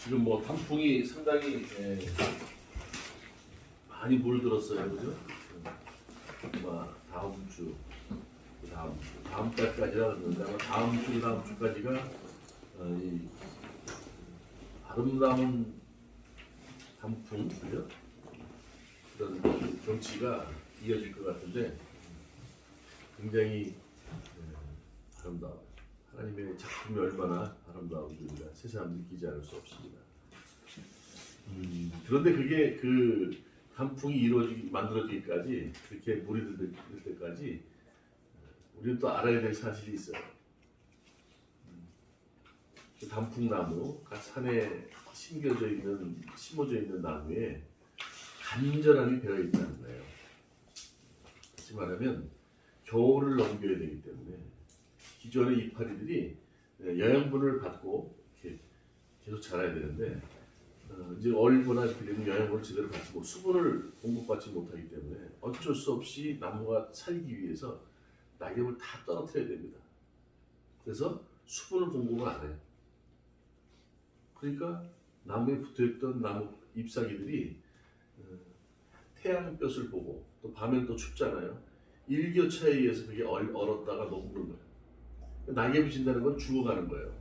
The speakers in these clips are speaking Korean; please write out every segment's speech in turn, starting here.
지금 뭐 단풍이 상당히 많이 물들었어요, 그죠? 아마 다음 주, 그 다음 달까지라 그러는데 아마 다음 주, 다음 주까지가 이 아름다운 단풍, 그죠? 그런 경치가 이어질 것 같은데 굉장히 아름다워요. 하나님의 작품이 얼마나 아름다운지 우리가 새삼 느끼지 않을 수 없습니다. 그런데 그게 그 단풍이 만들어지기까지 그렇게 물이 들 때까지 우리는 또 알아야 될 사실이 있어요. 그 단풍나무, 각 산에 심어져 있는 나무에 간절함이 배어 있다는 거예요. 다시 말하면 겨울을 넘겨야 되기 때문에 기존의 이파리들이 영양분을 받고 이렇게 계속 자라야 되는데 이제 얼거나 이렇게 되면 영양분을 제대로 받고 수분을 공급받지 못하기 때문에 어쩔 수 없이 나무가 살기 위해서 낙엽을 다 떨어뜨려야 됩니다. 그래서 수분을 공급을 안 해요. 그러니까 나무에 붙어있던 나무 잎사귀들이 태양볕을 보고 또 밤엔 또 춥잖아요. 일교차에 의해서 그게 얼었다가 녹는 거예요. 낙엽이 진다는 건 죽어가는 거예요.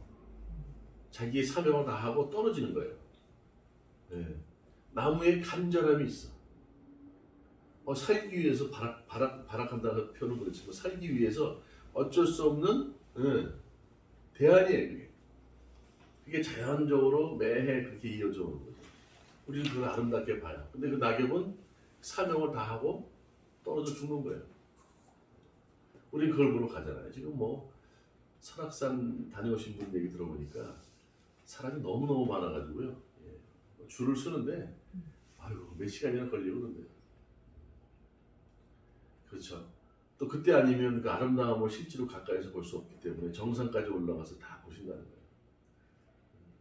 자기의 사명을 다 하고 떨어지는 거예요. 네. 나무에 간절함이 있어. 살기 위해서 발악한다는 표현은 그렇지만 살기 위해서 어쩔 수 없는 대안이에요. 그게 자연적으로 매해 그렇게 이어져 오는 거죠. 우리는 그걸 아름답게 봐요. 근데 그 낙엽은 사명을 다 하고 떨어져 죽는 거예요. 우리는 그걸 보러 가잖아요. 지금 뭐 설악산 다녀오신 분 얘기 들어보니까 사람이 너무너무 많아가지고요. 줄을 서는데 아유 몇 시간이나 걸리고 그런데요. 그렇죠. 또 그때 아니면 그 아름다움을 실제로 가까이서 볼 수 없기 때문에 정상까지 올라가서 다 보신다는 거예요.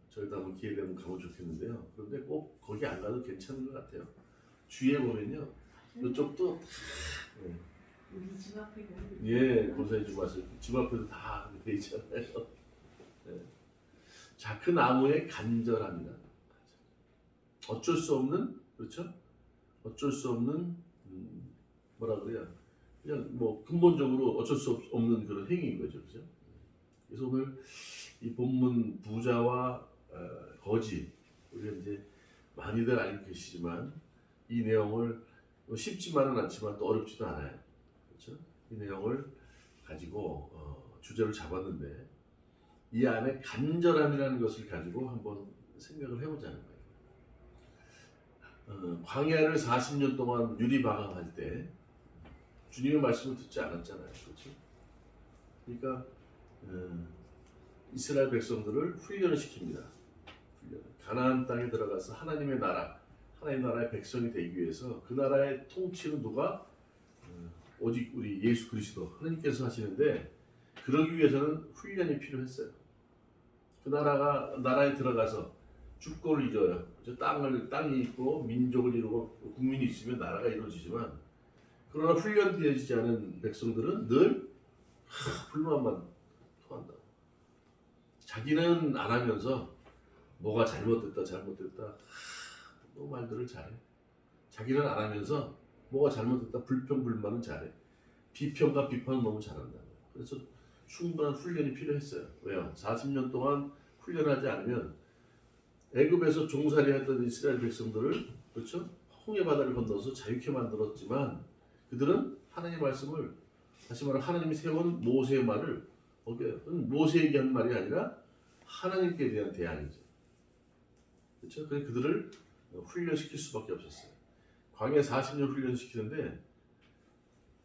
저희도 한번 기회 되면 가면 좋겠는데요. 그런데 꼭 거기 안 가도 괜찮은 것 같아요. 주위에 보면요. 이쪽도 우리 집 앞에 권사님 좀 와서 집 앞에도 다 돼 있잖아요. 자, 그 나무의 간절함이다. 어쩔 수 없는, 그렇죠? 어쩔 수 없는 뭐라 그래요? 그냥 뭐 근본적으로 어쩔 수 없는 그런 행위인 거죠, 그죠? 그래서 오늘 이 본문 부자와 거지, 우리가 이제 많이들 알고 계시지만 이 내용을 쉽지만은 않지만 또 어렵지도 않아요, 그렇죠? 이 내용을 가지고 주제를 잡았는데 이 안에 간절함이라는 것을 가지고 한번 생각을 해보자는 거예요. 광야를 40년 동안 유리방황할 때 주님의 말씀을 듣지 않았잖아요, 그렇죠? 그러니까 이스라엘 백성들을 훈련을 시킵니다. 가나안 땅에 들어가서 하나님의 나라의 백성이 되기 위해서 그 나라의 통치는 누가? 오직 우리 예수 그리스도 하나님께서 하시는데 그러기 위해서는 훈련이 필요했어요. 그 나라에 들어가서 주권을 이뤄요. 땅이 있고 민족을 이루고 국민이 있으면 나라가 이루어지지만 그러나 훈련되어지지 않은 백성들은 늘 불만만 토한다. 자기는 안 하면서 뭐가 잘못됐다 너 말들을 잘해. 자기는 안 하면서 뭐가 잘못됐다 불평불만은 잘해. 비평과 비판은 너무 잘한다. 그래서 충분한 훈련이 필요했어요. 왜요? 40년 동안 훈련하지 않으면 애굽에서 종살이했던 이스라엘 백성들을, 그렇죠? 홍해 바다를 건너서 자유케 만들었지만 그들은 하나님의 말씀을, 다시 말하면 하나님이 세운 모세의 말을 어겨요. 모세에게 한 말이 아니라 하나님께 대한 대안이죠. 그렇죠? 그래서 그들을 훈련시킬 수밖에 없었어요. 광야 40년 훈련시키는데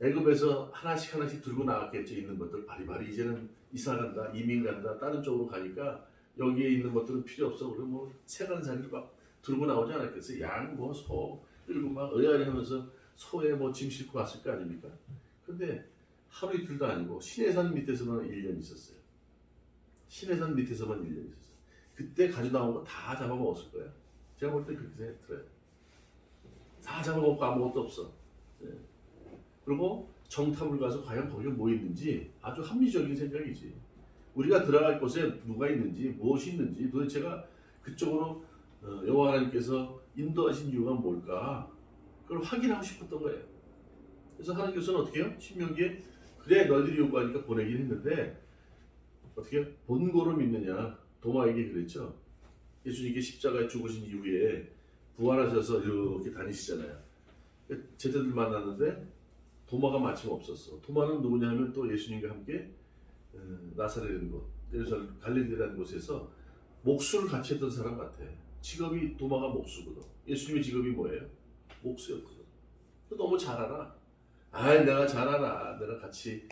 애굽에서 하나씩 들고 나왔겠죠. 있는 것들 바리바리 이제는 이사 간다, 이민 간다, 다른 쪽으로 가니까 여기에 있는 것들은 필요 없어. 그럼 뭐 세간살이를 막 들고 나오지 않았겠어요. 양, 뭐 소 끌고 막 의아리 하면서 소에 뭐 짐 싣고 갔을 거 아닙니까? 근데 하루 이틀도 아니고 시내산 밑에서만 1년 있었어요. 시내산 밑에서만 1년 있었어요. 그때 가져 나온 거 다 잡아먹었을 거예요. 제가 볼 때 그렇게 생각해요. 다 잡아먹고 아무것도 없어. 그리고 정탐을 가서 과연 거기에 뭐 있는지 아주 합리적인 생각이지. 우리가 들어갈 곳에 누가 있는지 무엇이 있는지 도대체가 그쪽으로 여호와 하나님께서 인도하신 이유가 뭘까? 그걸 확인하고 싶었던 거예요. 그래서 하나님께서는 어떻게 해요? 신명기에 그래 너희들이 요구하니까 보내긴 했는데 어떻게 해요? 본고로 믿느냐? 도마에게 그랬죠. 예수님께 십자가에 죽으신 이후에 부활하셔서 이렇게 다니시잖아요. 제자들 만났는데 도마가 마침 없었어. 도마는 누구냐 하면 또 예수님과 함께 나사렛이라는 곳, 예루살렘 갈릴리라는 곳에서 목수를 같이 했던 사람 같아. 직업이 도마가 목수거든. 예수님의 직업이 뭐예요? 목수였거든. 너무 잘 알아. 아이 내가 잘 알아. 내가 같이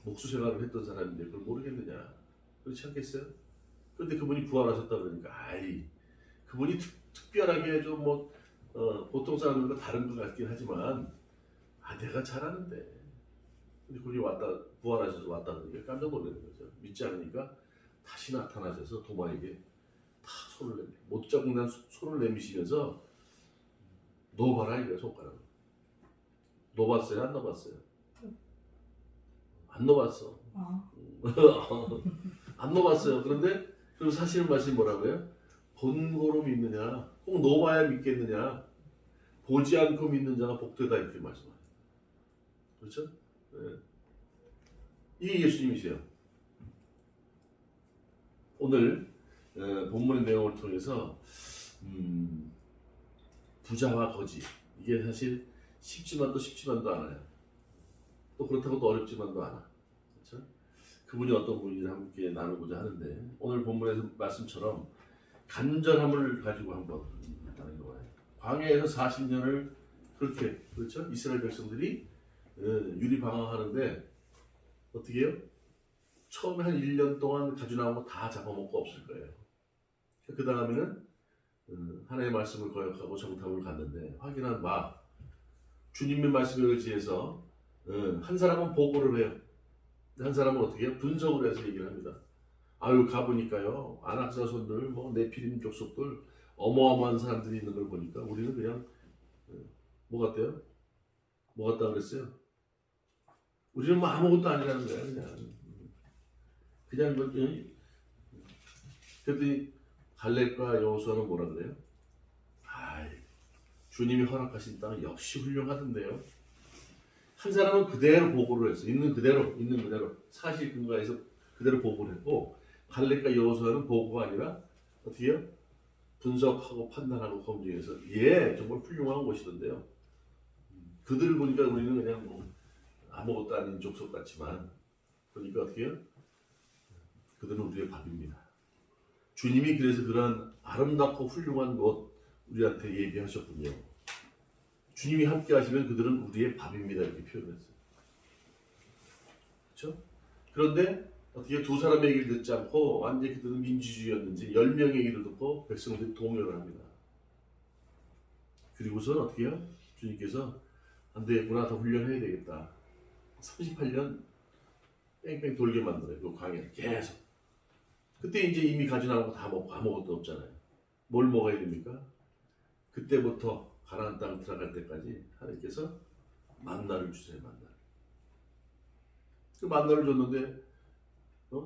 목수 생활을 했던 사람인데 그걸 모르겠느냐. 그렇지 않겠어요? 그런데 그분이 부활하셨다 그러니까 아이 그분이 특별하게 좀 뭐 보통 사람들과 다른 것 같긴 하지만 내가 잘 아는데 근데 그분이 부활하셔서 왔다 그러니까 깜짝 놀라는 거죠. 믿지 않으니까 다시 나타나셔서 도마에게 다 못자국난 손을 내미시면서 넣어봐라 이거야 손가락을. 넣어봤어요? 안 넣어봤어요? 안 넣어봤어. 안 넣어봤어요. 그런데 그럼 사실은 말씀이 뭐라고요? 본고로 믿느냐? 꼭 넣어봐야 믿겠느냐? 보지 않고 믿는 자가 복되다 이렇게 말씀해요. 그렇죠? 네. 이게 예수님이세요. 오늘 본문의 내용을 통해서 부자와 거지 이게 사실 쉽지만도 않아요. 또 그렇다고 또 어렵지만도 않아. 그렇죠? 그분이 어떤 분인지 함께 나누고자 하는데 오늘 본문에서 말씀처럼 간절함을 가지고 한번 나누는 거예요. 광야에서 40년을 그렇게 그렇죠? 이스라엘 백성들이 유리방황하는데 어떻게 해요? 처음에 한 1년 동안 가지고 나온 거 다 잡아먹고 없을 거예요. 그 다음에는 하나님의 말씀을 거역하고 정탐을 갔는데 확인한 바 주님의 말씀에 의지해서 한 사람은 보고를 해요. 한 사람은 어떻게 해요? 분석을 해서 얘기를 합니다. 아유 가보니까요 아낙 자손들 뭐 네피림 족속들 어마어마한 사람들이 있는 걸 보니까 우리는 그냥 뭐 같대요? 뭐 같다 그랬어요? 우리는 뭐 아무것도 아니라는 거야 그냥 그랬더니 갈렙과 여호수아는 뭐라 그래요? 주님이 허락하신 땅은 역시 훌륭하던데요. 한 사람은 그대로 보고를 했어. 있는 그대로 사실 근거에서 그대로 보고를 했고 갈렙과 여호수아는 보고가 아니라 어떻게 해요? 분석하고 판단하고 검증해서 정말 훌륭한 곳이던데요. 그들을 보니까 우리는 그냥 뭐 아무것도 아닌 족속 같지만 보니까 어떻게 해요? 그들은 우리의 밥입니다. 주님이 그래서 그런 아름답고 훌륭한 곳 우리한테 예비하셨군요. 주님이 함께 하시면 그들은 우리의 밥입니다. 이렇게 표현했어요. 그렇죠? 그런데 어떻게 두 사람의 얘기를 듣지 않고 완전히 그들은 민주주의였는지 10명의 얘기를 듣고 백성들이 동요를 합니다. 그리고서 어떻게 해요? 주님께서 안 되겠구나. 더 훈련해야 되겠다. 38년 뺑뺑 돌게 만들어요. 그 광야를 계속. 그때 이제 이미 가지고 나온 거 다 먹고 아무것도 없잖아요. 뭘 먹어야 됩니까? 그때부터 가나안 땅 들어갈 때까지 하나님께서 만나를 주세요. 그 만나를 줬는데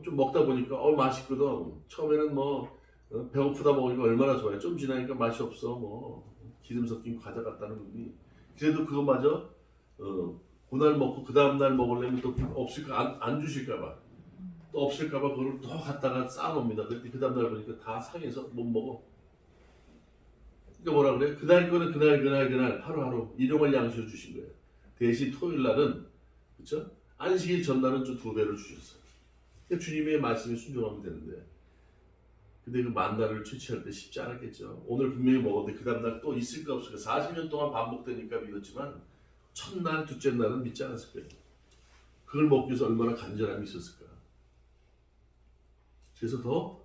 좀 먹다 보니까 맛있거든. 처음에는 배고프다 먹으니까 얼마나 좋아요. 좀 지나니까 맛이 없어. 기름 섞인 과자 같다는 분이 그래도 그거마저 그날 먹고 그 다음날 먹으려면 또 없을까 안 주실까봐 또 없을까봐 그걸 또 갖다가 쌓아놓습니다. 그때 그 다음날 보니까 다 상해서 못 먹어. 그러니까 뭐라 그래? 그날 거는 그날 하루하루 일용할 양식을 주신 거예요. 대신 토요일 날은 그렇죠? 안식일 전날은 좀 2배를 주셨어요. 그러니까 주님의 말씀에 순종하면 되는데 근데 그 만나를 채취할 때 쉽지 않았겠죠. 오늘 분명히 먹었는데 그 다음날 또 있을까 없을까 40년 동안 반복되니까 믿었지만 첫날 둘째 날은 믿지 않았을 거예요. 그걸 먹기 위해서 얼마나 간절함이 있었을까. 그래서 더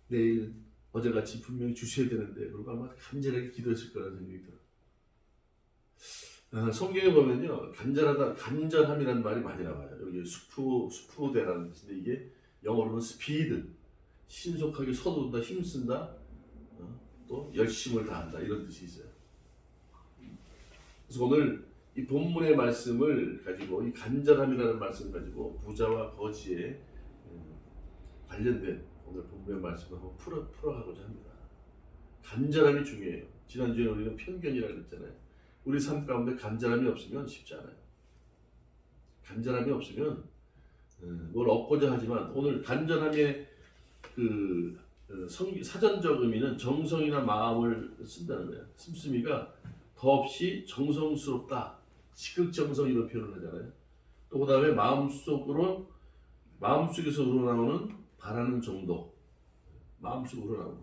내일 어제같이 분명히 주셔야 되는데 그리고 아마 간절하게 기도했을 거라는 생각이 들어요. 성경에 보면요 간절함이라는 말이 많이 나와요. 여기 수프대라는 뜻인데 이게 영어로는 스피드 신속하게 서두른다 힘쓴다 또 열심을 다한다 이런 뜻이 있어요. 그래서 오늘 이 본문의 말씀을 가지고 이 간절함이라는 말씀을 가지고 부자와 거지에 관련된 오늘 본문의 말씀을 한번 풀어가고자 합니다. 간절함이 중요해요. 지난주에 우리는 편견이라고 했잖아요. 우리 삶 가운데 간절함이 없으면 쉽지 않아요. 간절함이 없으면 뭘 얻고자 하지만 오늘 간절함의 사전적 의미는 정성이나 마음을 쓴다는 거예요. 씀씀이가 더없이 정성스럽다, 지극정성 이런 표현을 하잖아요. 또 그 다음에 마음속에서 우러나오는 바라는 정도, 마음속으로 우러나오는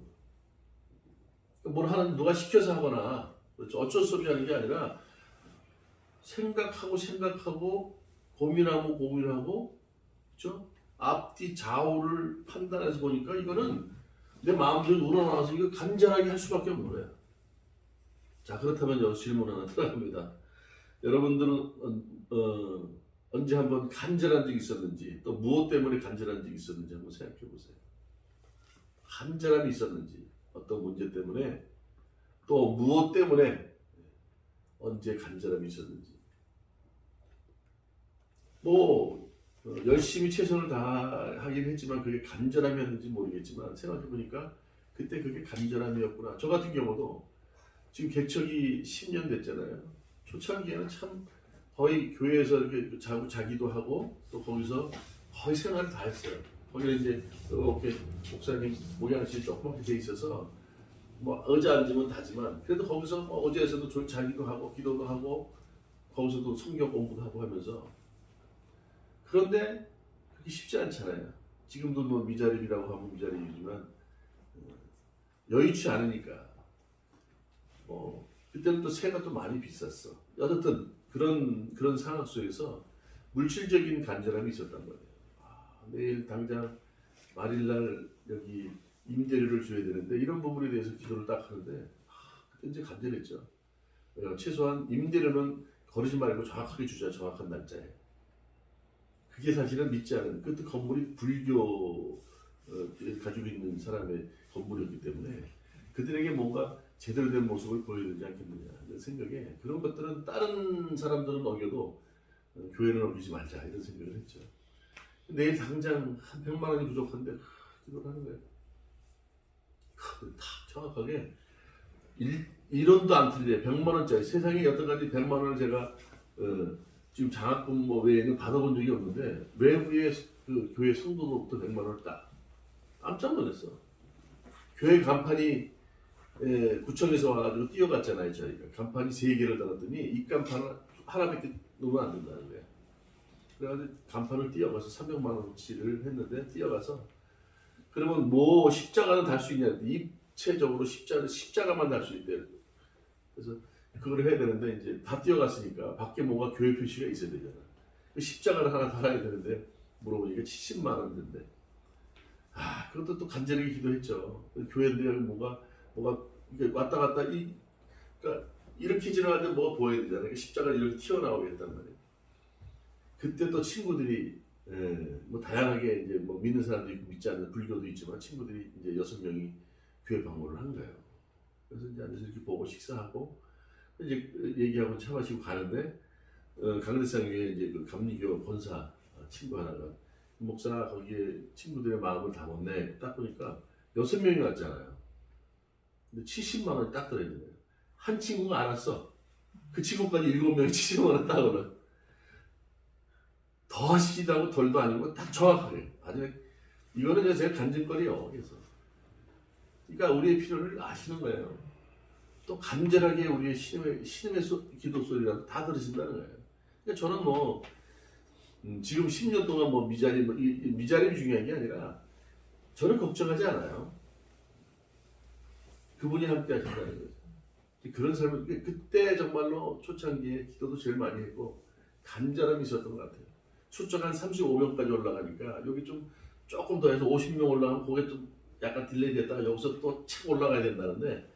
거. 뭘 하는 누가 시켜서 하거나 그렇죠. 어쩔 수 없이 하는 게 아니라 생각하고 고민하고 그렇죠? 앞뒤 좌우를 판단해서 보니까 이거는 내 마음속에 우러나와서 이거 간절하게 할 수밖에 없는 거예요. 자, 그렇다면 여기 질문 하나 들어갑니다. 여러분들은 언제 한번 간절한 적이 있었는지, 또 무엇 때문에 간절한 적이 있었는지 한번 생각해 보세요. 간절함이 있었는지, 어떤 문제 때문에, 또 무엇 때문에 언제 간절함이 있었는지. 열심히 최선을 다하긴 했지만 그게 간절함이었는지 모르겠지만 생각해 보니까 그때 그게 간절함이었구나. 저 같은 경우도 지금 개척이 10년 됐잖아요. 초창기에는 참 거의 교회에서 이렇게 자기도 하고 또 거기서 거의 생활을 다 했어요. 거기는 이제 이렇게 목사님 모양실이 조그맣게 돼 있어서 뭐 의자 앉으면 다지만 그래도 거기서 어제에서도 자기도 하고 기도도 하고 거기서도 성경 공부도 하고 하면서 그런데 그렇게 쉽지 않잖아요. 지금도 뭐 미자립이라고 하면 미자립이지만 여의치 않으니까 그때는 또 새가 또 많이 비쌌어. 어쨌든 그런 상황 속에서 물질적인 간절함이 있었단 말이에요. 내일 당장 말일날 여기 임대료를 줘야 되는데 이런 부분에 대해서 기도를 딱 하는데 그때 이제 간절했죠. 최소한 임대료는 거르지 말고 정확하게 주자. 정확한 날짜에. 그게 사실은 믿지 않은 그때 건물이 불교 가지고 있는 사람의 건물이었기 때문에 그들에게 뭔가 제대로 된 모습을 보여야 되지 않겠느냐 이런 생각에 그런 것들은 다른 사람들은 어겨도 교회는 어기지 말자 이런 생각을 했죠. 내일 당장 한 100만 원이 부족한데 기도를 하는 거예요. 딱 정확하게 1원도 안 틀려요. 100만 원짜리 세상에 여태까지 100만 원을 제가 지금 장학금 외에는 받아본 적이 없는데 외부의 그 교회 성도로부터 100만 원을 딱 깜짝 놀랐어. 교회 간판이 구청에서 와가지고 뛰어갔잖아요. 저희가 간판이 3개를 달았더니 이 간판 하나밖에 놓으면 안 된다는 거예요. 그래가지고 간판을 뛰어가서 300만 원치를 했는데 뛰어가서 그러면 뭐 십자가는 달 수 있냐? 입체적으로 십자가만 달 수 있대요. 그래서 그걸 해야 되는데 이제 다 뛰어갔으니까 밖에 뭔가 교회 표시가 있어야 되잖아. 그 십자가를 하나 달아야 되는데 물어보니까 70만 원인데 그것도 또 간절하게 기도했죠. 교회인데 뭔가 왔다 갔다 그러니까 이렇게 지나가는데 뭐가 보여야 되잖아요. 그러니까 십자가가 이렇게 튀어나오게 했단 말이에요. 그때 또 친구들이 뭐 다양하게 이제 뭐 믿는 사람도 있고 믿지 않는 불교도 있지만 친구들이 이제 6명이 교회 방문을 한 거예요. 그래서 이제 앉아서 이렇게 보고 식사하고 이제 얘기하고 차 마시고 가는데 강대상 위에 이제 그 감리교 본사 친구 하나가 목사 거기에 친구들의 마음을 담았네. 딱 보니까 6명이 왔잖아요. 근데 70만 원이 딱 들어있는 거예요. 한 친구가 알았어. 그 친구까지 7명이 70만 원을 따고는 더 하시지도 않고 덜도 아니고 딱 정확하게. 아주 이거는 제가 간증거리요. 그래서 그러니까 우리의 필요를 아시는 거예요. 또 간절하게 우리의 신음의 기도 소리라도 다 들으신다는 거예요. 그러니까 저는 뭐 지금 10년 동안 뭐 미자립이 중요한 게 아니라 저는 걱정하지 않아요. 그분이 함께 하신다는 거죠. 그런 삶을 그때 정말로 초창기에 기도도 제일 많이 했고 간절함이 있었던 것 같아요. 수적 한 35명까지 올라가니까 여기 좀 조금 더 해서 50명 올라가면 거기에 좀 약간 딜레이 됐다가 여기서 또 착 올라가야 된다는데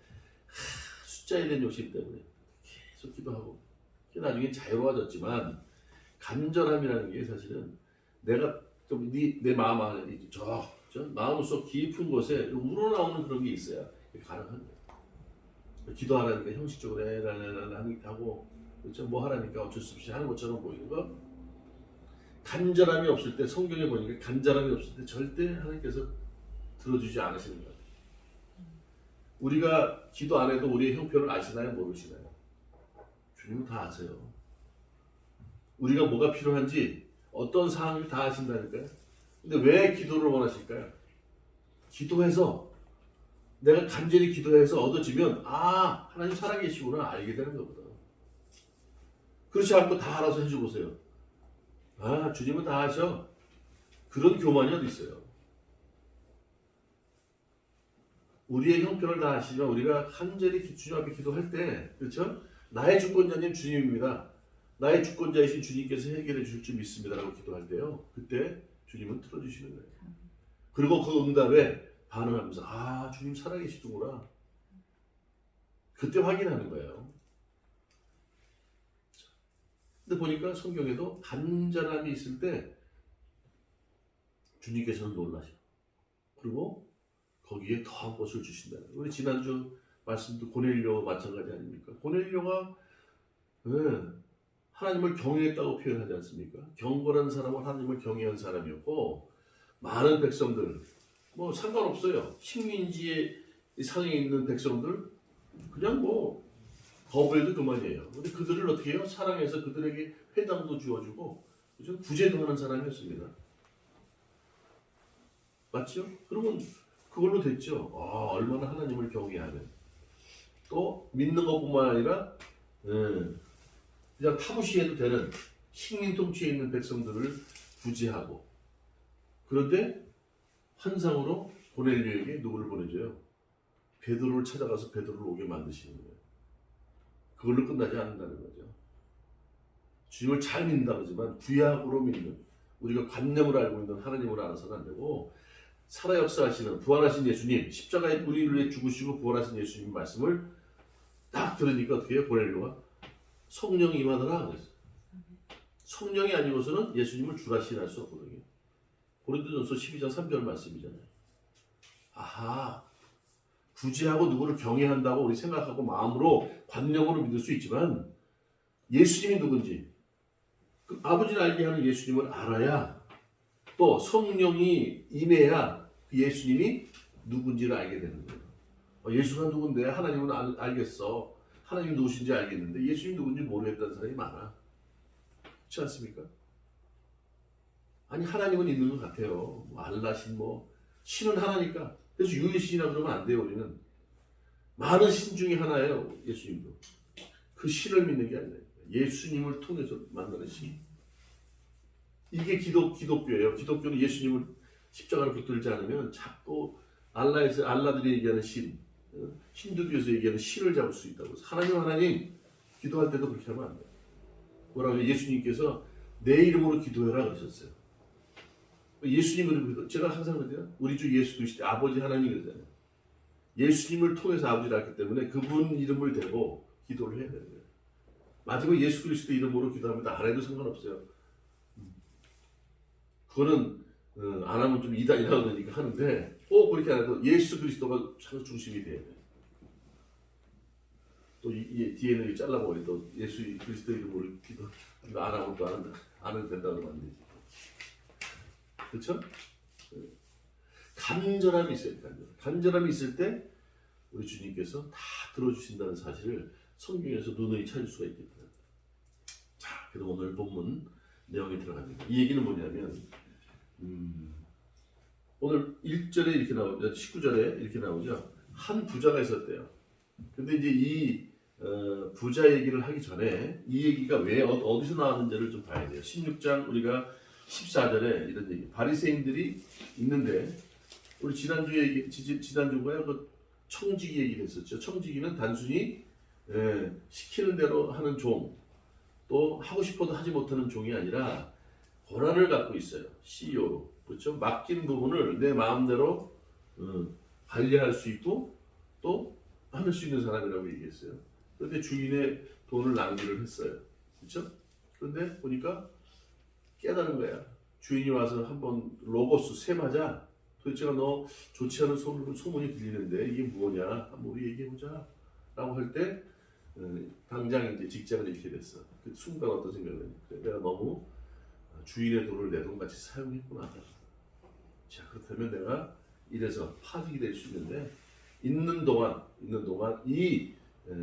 숫자에 대한 욕심 때문에 계속 기도하고 나중에 자유로워졌지만 간절함이라는 게 사실은 내가 좀 내 마음 안에 저 마음속 깊은 곳에 우러나오는 그런 게 있어야 가능한 거예요. 기도하라니까 형식적으로 하고 그렇죠? 뭐 하라니까 어쩔 수 없이 하는 것처럼 보이는 거. 간절함이 없을 때 성경에 보니까 간절함이 없을 때 절대 하나님께서 들어주지 않으시는 것 같아요. 우리가 기도 안 해도 우리의 형편을 아시나요? 모르시나요? 주님은 다 아세요. 우리가 뭐가 필요한지 어떤 상황을 다 아신다니까요. 근데 왜 기도를 원하실까요? 기도해서 내가 간절히 기도해서 얻어지면 아 하나님 살아계시구나 알게 되는 거거든. 그렇지 않고 다 알아서 해주고세요. 아 주님은 다 하셔. 그런 교만이 어디 있어요. 우리의 형편을 다 아시지만 우리가 간절히 주님 앞에 기도할 때 그렇죠? 나의 주권자님 주님입니다. 나의 주권자이신 주님께서 해결해 주실 줄 믿습니다 라고 기도할 때요. 그때 주님은 틀어주시는 거예요. 그리고 그 응답에 반응하면서 아 주님 살아계시구나. 그때 확인하는 거예요. 근데 보니까 성경에도 간절함이 있을 때 주님께서는 놀라셔. 그리고 거기에 더한 것을 주신다는 거예요. 우리 지난주 말씀도 고넬료 마찬가지 아닙니까? 고넬료가 하나님을 경외했다고 표현하지 않습니까? 경건한 사람은 하나님을 경외한 사람이었고 많은 백성들 뭐 상관없어요. 식민지의 상에 있는 백성들 그냥 뭐 거부해도 그만이에요. 근데 그들을 어떻게 해요? 사랑해서 그들에게 회당도 주어주고 그죠? 구제도 하는 사람이었습니다. 맞죠? 그러면 그걸로 됐죠. 아, 얼마나 하나님을 경외하는. 또 믿는 것뿐만 아니라 그냥 타부시해도 되는 식민 통치에 있는 백성들을 구제하고 그런데 환상으로 고넬료에게 누구를 보내줘요? 베드로를 찾아가서 베드로를 오게 만드시는 거예요. 그걸로 끝나지 않는다는 거죠. 주님을 잘 믿는다 그러지만 구약으로 믿는 우리가 관념을 알고 있는 하나님을 알아서는 안 되고 살아 역사하시는 부활하신 예수님 십자가에 우리를 위해 죽으시고 부활하신 예수님 말씀을 딱 들으니까 어떻게 해요? 고넬료가 성령이 임하더라 그랬어요. 성령이 아니고서는 예수님을 주라 시인할 수 없거든요. 고린도전서 12장 3절 말씀이잖아요. 아하 구제하고 누구를 경외한다고 우리 생각하고 마음으로 관념으로 믿을 수 있지만 예수님이 누군지 그 아버지를 알게 하는 예수님을 알아야 또 성령이 임해야 그 예수님이 누군지를 알게 되는 거예요. 예수가 누군데 하나님은 알겠어. 하나님이 누구신지 알겠는데 예수님이 누군지 모르겠다는 사람이 많아. 그렇지 않습니까? 아니 하나님은 있는 것 같아요. 뭐 알라신 뭐 신은 하나니까. 그래서 유일신이라 그러면 안 돼요. 우리는 많은 신 중에 하나예요. 예수님도. 그 신을 믿는 게 아니라 예수님을 통해서 만나는 신. 이게 기독교예요. 기독교는 예수님을 십자가를 붙들지 않으면 자꾸 알라들이 얘기하는 신, 힌두교에서 얘기하는 신을 잡을 수 있다고. 하나님 기도할 때도 그렇게 하면 안 돼요. 뭐라고 예수님께서 내 이름으로 기도해라 그러셨어요. 예수님을 기도. 제가 항상 그러잖아요. 우리 주 예수 그리스도 아버지 하나님 그러잖아요. 예수님을 통해서 아버지를 알기 때문에 그분 이름을 대고 기도를 해야 되는 거예요. 마지막에 예수 그리스도 이름으로 기도합니다. 안 해도 상관없어요. 그거는 안 하면 좀 이단이라고 그러니까 하는데 꼭 그렇게 안 해도 예수 그리스도가 참 중심이 돼야 돼요. 또 뒤에는 잘라버려. 또 예수 그리스도 이름으로 기도 안 하면 또 안 해도 된다고 하면 안 되지. 그렇죠? 간절함이 있어요. 간절함이 있을 때 우리 주님께서 다 들어주신다는 사실을 성경에서 누누이 찾을 수가 있겠다. 자, 그럼 오늘 본문 내용에 들어갑니다. 이 얘기는 뭐냐면 오늘 1절에 이렇게 나오죠. 19절에 이렇게 나오죠. 한 부자가 있었대요. 근데 이제 이 부자 얘기를 하기 전에 이 얘기가 왜 어디서 나왔는지를 좀 봐야 돼요. 16장 우리가 14절에 이런 얘기. 바리새인들이 있는데 우리 지난주가요 그 청지기 얘기를 했었죠. 청지기는 단순히 시키는 대로 하는 종, 또 하고 싶어도 하지 못하는 종이 아니라 권한을 갖고 있어요. CEO로. 그렇죠? 맡긴 부분을 내 마음대로 관리할 수 있고 또 할 수 있는 사람이라고 얘기했어요. 그런데 주인의 돈을 낭비를 했어요. 그렇죠? 그런데 보니까 깨달은 거야. 주인이 와서 한번 로고스 세마자 도대체가 너 좋지 않은 소문이 들리는데 이게 뭐냐? 한번 우리 얘기해보자. 라고 할 때 당장 이제 직장을 잃게 됐어. 그 순간 어떤 생각을 했냐. 내가 너무 주인의 돈을 내 돈같이 사용했구나. 자, 그렇다면 내가 이래서 파직이 될 수 있는데 있는 동안 이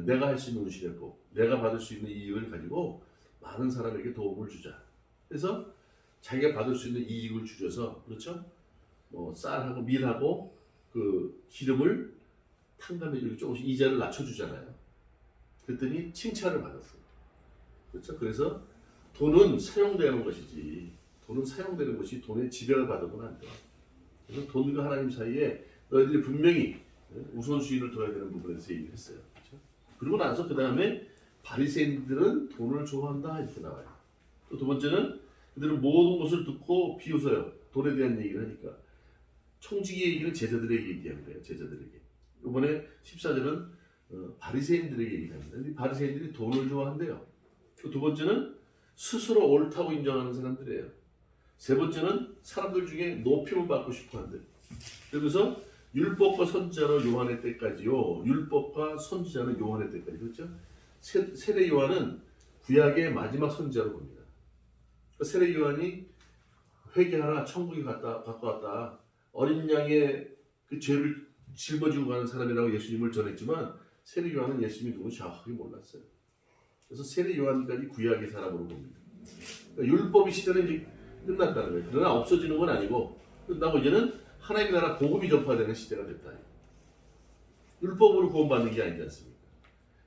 내가 할 수 있는 운신의법, 내가 받을 수 있는 이익을 가지고 많은 사람에게 도움을 주자. 그래서 자기가 받을 수 있는 이익을 줄여서 그렇죠? 뭐 쌀하고 밀하고 그 기름을 탕감해 이렇게 조금씩 이자를 낮춰주잖아요. 그랬더니 칭찬을 받았어요. 그렇죠? 그래서 돈은 사용되는 것이지, 돈은 사용되는 것이 돈의 지배를 받으면 안 돼. 그래서 돈과 하나님 사이에 너희들이 분명히 우선순위를 둬야 되는 부분에 대해서 얘기를 했어요. 그렇죠? 그리고 나서 그 다음에 바리새인들은 돈을 좋아한다 이렇게 나와요. 또 두 번째는 그들은 모든 것을 듣고 비웃어요. 돈에 대한 얘기를 하니까. 청지기 얘기는 제자들에게 얘기하는 거예요. 제자들에게. 이번에 14절은 바리새인들에게 얘기합니다. 이 바리새인들이 돈을 좋아한대요. 또 두 번째는 스스로 옳다고 인정하는 사람들이에요. 세 번째는 사람들 중에 높임을 받고 싶어 한대요. 그러면서 율법과 선지자는 요한의 때까지요. 율법과 선지자는 요한의 때까지. 그렇죠? 세례 요한은 구약의 마지막 선지자로 봅니다. 세례 요한이 회개하라 천국에 갖고 왔다. 어린 양의 그 죄를 짊어지고 가는 사람이라고 예수님을 전했지만 세례 요한은 예수님이 누군지 정확하게 몰랐어요. 그래서 세례 요한까지 구약의 사람으로 봅니다. 그러니까 율법의 시대는 이제 끝났다는 거예요. 그러나 없어지는 건 아니고 끝나고 이제는 하나님의 나라 복음이 전파되는 시대가 됐다. 율법으로 구원받는 게 아니지 않습니까?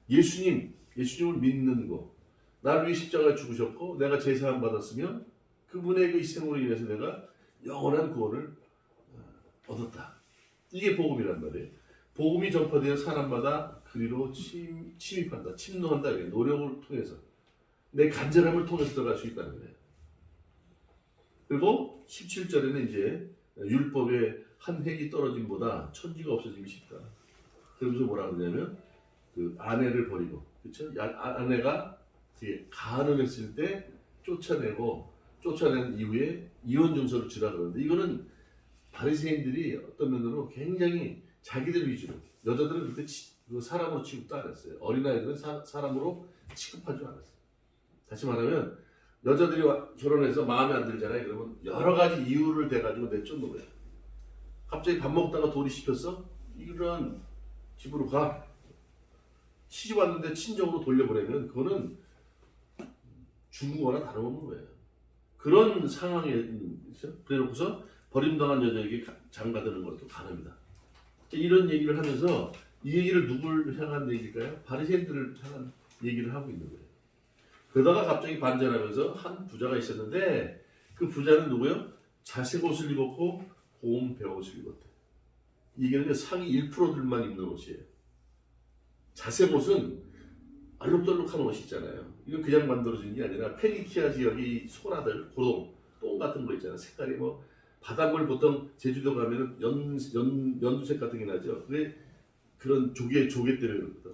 예수님을 믿는 거, 나를 위해 십자가에 죽으셨고 내가 제사함 받았으며 그분의 그 희생으로 인해서 내가 영원한 구원을 얻었다. 이게 복음이란 말이에요. 복음이 전파되어 사람마다 그리로 침입한다, 침노한다. 노력을 통해서 내 간절함을 통해서 들어갈 수 있다는 거예요. 그리고 17절에는 이제 율법의 한 획이 떨어짐보다 천지가 없어지기 쉽다. 그러면서 뭐라 그러냐면 그 아내를 버리고, 그렇죠? 아내가 가늠 했을 때 쫓아낸 이후에 이혼 증서를 주라 그러는데 이거는 바리새인들이 어떤 면으로 굉장히 자기들 위주로, 여자들은 그때 사람으로 취급도 안 했어요. 어린아이들은 사람으로 취급하지 않았어요. 다시 말하면 여자들이 결혼해서 마음에 안 들잖아요. 그러면 여러 가지 이유를 대가지고 내쫓는 거예요. 갑자기 밥 먹다가 돌이 씹혔어? 이런 집으로 가. 시집 왔는데 친정으로 돌려보내면 그거는 죽은 거나 다름없는 거예요. 그런 상황에 있죠. 그래놓고서 버림당한 여자에게 장가드는 것도 가능합니다. 이런 얘기를 하면서 이 얘기를 누굴 향한 얘기일까요? 바리새인들을 향한 얘기를 하고 있는 거예요. 그러다가 갑자기 반전하면서 한 부자가 있었는데 그 부자는 누구요? 자색 옷을 입었고 고운 베옷을 입었대. 이게 상위 1%들만 입는 옷이에요. 자색 옷은 알록달록한 옷이 있잖아요. 이거 그냥 만들어진 게 아니라 페니키아 지역의 소라들, 고동, 똥 같은 거 있잖아요. 색깔이 뭐 바닷물 보통 제주도 가면은 연두색 같은 게 나죠. 그게 그런 조개 때문에 그렇거든.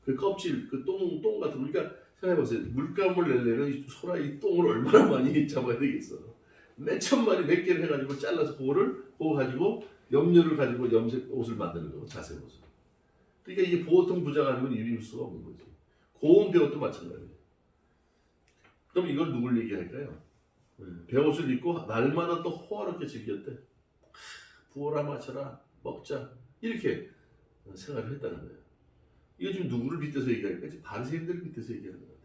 그 껍질, 그 똥 같은 거. 그러니까 생각해보세요. 물감을 내려면 이 소라 이 똥을 얼마나 많이 잡아야 되겠어. 몇천 마리 몇 개를 해가지고 잘라서 그거 가지고 염료를 가지고 염색 옷을 만드는 거고, 자색 옷을. 그러니까 이게 보통 부자가 아니면 입을 수가 없는 거지. 고운 배옷도 마찬가지예요. 그럼 이걸 누굴 얘기할까요? 배옷을 입고 날마다 또 호화롭게 즐겼대. 부어라 마셔라 먹자 이렇게 생활을 했다는 거예요. 이거 지금 누구를 빗대서 얘기할까? 지금 바리새인들을 빗대서 얘기하는 것 같아요.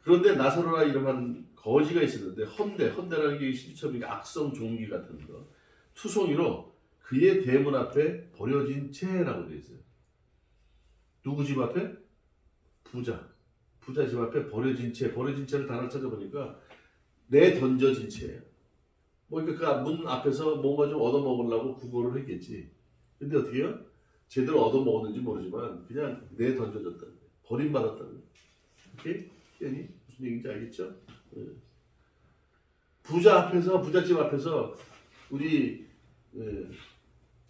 그런데 나사로라 이름한 거지가 있었는데 헌데라는 게 시처럼 악성 종기 같은 거 투송이로 그의 대문 앞에 버려진 채라고 되어 있어요. 누구 집 앞에? 부자 집 앞에 버려진 채를 단어 찾아보니까 내던져진 채예요. 뭐 그러니까 그 문 앞에서 뭔가 좀 얻어먹으려고 구걸을 했겠지. 근데 어떻게 해요? 제대로 얻어먹었는지 모르지만 그냥 내던져졌다는 거예요. 버림받았다는 거예요. 이렇게 무슨 얘기인지 알겠죠? 부잣집 앞에서 우리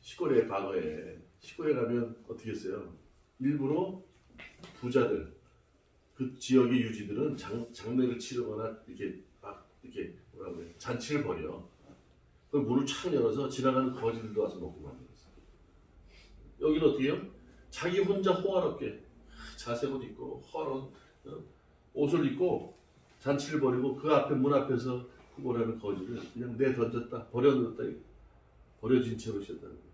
시골에 과거에 시골에 가면 어떻게 했어요? 일부러 부자들 그 지역의 유지들은 장례를 치르거나 이렇게 뭐라고 그래 잔치를 벌여. 그 문을 촥 열어서 지나가는 거지들도 와서 먹고 가는 거였어. 여기는 어떻게 해요? 자기 혼자 호화롭게 자색 옷 입고 호화로운 옷을 입고 잔치를 벌이고 그 앞에 문 앞에서 구걸하는 거지를 그냥 내던졌다 버려놓았다. 버려진 채로 있었다는 거예요.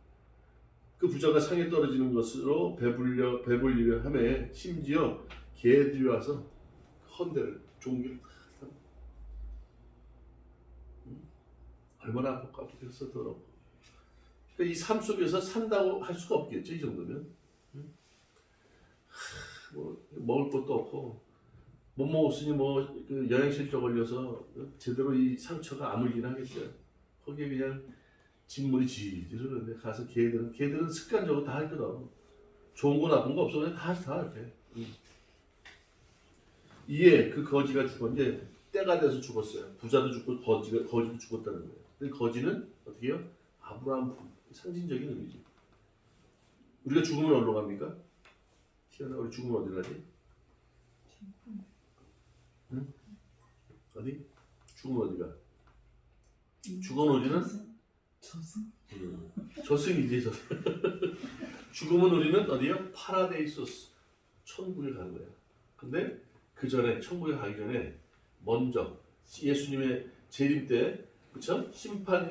그 부자가 상에 떨어지는 것으로 배불리려 하매 심지어 개들이 와서 헌대를 종기를 다 합니다. 얼마나 아깝겠어 더러. 그러니까 이 삶 속에서 산다고 할 수가 없겠죠 이 정도면. 뭐 먹을 것도 없고 못 먹었으니 뭐그 영양실조 걸려서 제대로 이 상처가 아물긴 하겠죠. 거기에 그냥 진물이 지지를 흐르는데 가서 개들은 습관적으로 다 할거든. 좋은 거 나쁜 거 없어 그냥 다 이렇게. 이에 그 거지가 죽었는데 때가 돼서 죽었어요. 부자도 죽고 거지도 죽었다는 거예요. 근데 거지는 어떻게 해요? 아브라함 상징적인 의미죠. 우리가 죽으면 어디로 갑니까? 희연아 우리 죽으면 어디로 가지? 응? 어디? 죽으면 어디가? 죽은 우리는? 저승이지 저승. 죽으면 우리는 어디요? 파라데이소스 천국에 가는 거야. 근데 그 전에 천국에 가기 전에 먼저 예수님의 재림 때 그쵸? 심판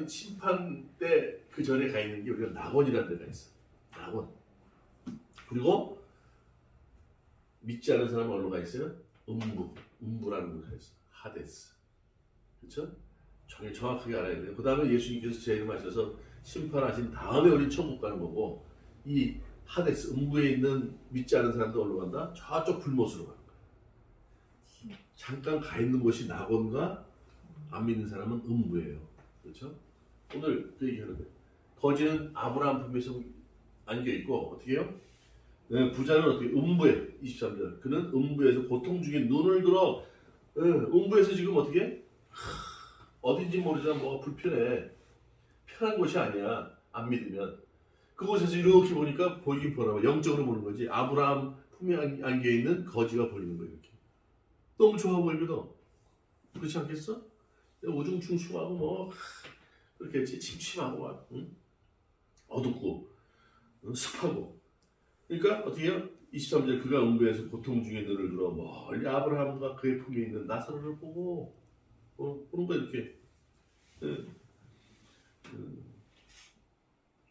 때 그 전에 가 있는 게 우리가 낙원이라는 데가 있어. 낙원. 그리고 믿지 않은 사람은 어디로 가 있어요? 음부라는 곳에 있어. 하데스. 그렇죠? 정확하게 알아야 돼요. 그 다음에 예수님께서 재림하셔서 심판하신 다음에 우리 천국 가는 거고 이 하데스 음부에 있는 믿지 않은 사람도 어디로 간다? 저쪽 불못으로 가는 거야. 잠깐 가 있는 곳이 낙원과 안 믿는 사람은 음부예요. 그렇죠? 오늘 그 얘기하는 거예요. 거지는 아브라함 품에서 안겨 있고 어떻게 해요? 부자는 어떻게 음부에 23절 그는 음부에서 고통 중에 눈을 들어 음부에서 지금 어떻게 해? 어딘지 모르지만 뭐가 불편해. 편한 곳이 아니야. 안 믿으면. 그곳에서 이렇게 보니까 보이긴 보나 봐. 영적으로 보는 거지. 아브라함 품에 안겨 있는 거지가 보이는 거야 이렇게. 너무 좋아 보이거든. 그렇지 않겠어? 우중충충하고 뭐 그렇게 침침하고 막 어둡고 습하고. 그러니까 어떻게 해요? 23절 그가 음부에서 고통 중에 눈을 들어 멀리 아브라함과 그의 품에 있는 나사로를 보고 보는 거야 이렇게.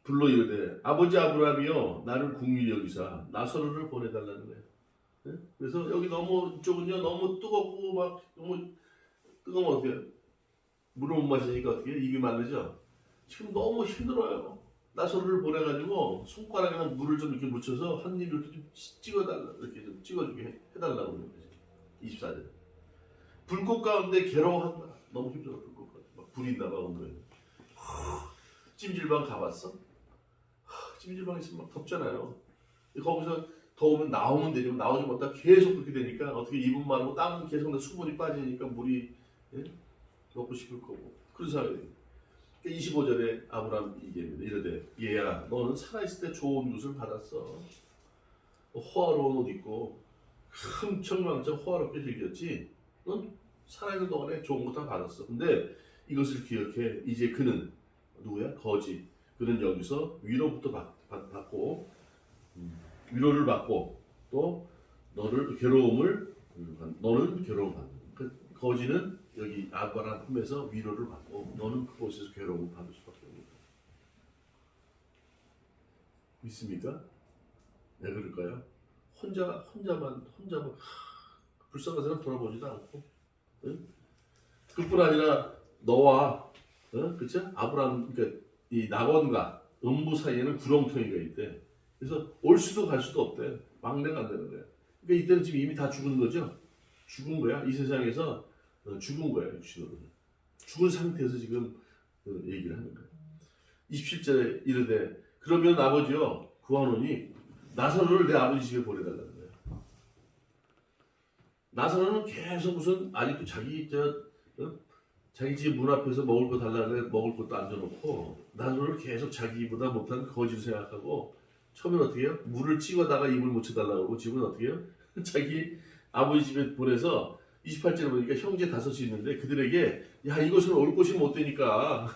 불러 이르되 아버지 아브라함이여 나를 궁휼히 여기사 나사로를 보내달라는 거예요. 그래서 여기 너무 이쪽은요 너무 뜨겁고 막 너무 뜨거우면 어떻게 해요? 물을 못 마시니까 어떻게 해요? 입이 마르죠? 지금 너무 힘들어요. 나사로를 보내가지고 손가락에만 물을 좀 이렇게 묻혀서 한 입 이렇게 좀 찍어달라 이렇게 좀 찍어주게 해달라고 그러는 거지. 24절 불꽃 가운데 괴로워한다. 너무 힘들어 불꽃 가운데 막 불이 나가 온거에. 찜질방 가봤어? 찜질방 있으면 막 덥잖아요. 거기서 더우면 나오면 되지만 나오지 못하다 계속 그렇게 되니까 어떻게 입은 마르고 땀은 계속 수분이 빠지니까 물이 먹고 싶을 거고 그런 상황이에요. 25절에 아브라함 얘기합니다. 이르되 얘야 너는 살아있을 때 좋은 것을 받았어. 호화로운 옷 입고 흥청망청 호화롭게 즐겼지. 넌 살아있는 동안에 좋은 거 다 받았어. 근데 이것을 기억해. 이제 그는 누구야? 거지. 그는 여기서 위로부터 받고 위로를 받고 또 너는 괴로움을 받는. 그 거지는 여기 아브라함 품에서 위로를 받고 너는 그곳에서 괴로움을 받을 수밖에 없는 거야. 믿습니까? 왜 그럴까요? 혼자만 불쌍한 사람 돌아보지도 않고, 응? 그뿐 아니라 너와, 그쵸? 아브라함 그러니까 이 낙원과 음부 사이에는 구렁텅이가 있대. 그래서 올 수도 갈 수도 없대. 막내가 안 되는 거야. 그러니까 이때는 지금 이미 다 죽은 거죠. 죽은 거야. 이 세상에서 죽은 거야 육신으로. 죽은 상태에서 지금 얘기를 하는 거야. 27절에 이르되 그러면 아버지여 구하노니 나사로를 내 아버지 집에 보내달라는 거야. 나사로는 계속 무슨 아직도 자기 집 문 앞에서 먹을 거 달라는데 먹을 것도 안 줘놓고 나사로를 계속 자기보다 못한 거지로 생각하고 처음엔 어떻게 해요? 물을 찍어다가 입을 묻혀달라고 그러고 지금은 어떻게 해요? 자기 아버지 집에 보내서 28절에 보니까 형제 5이 있는데 그들에게 야 이것은 올 곳이 못 되니까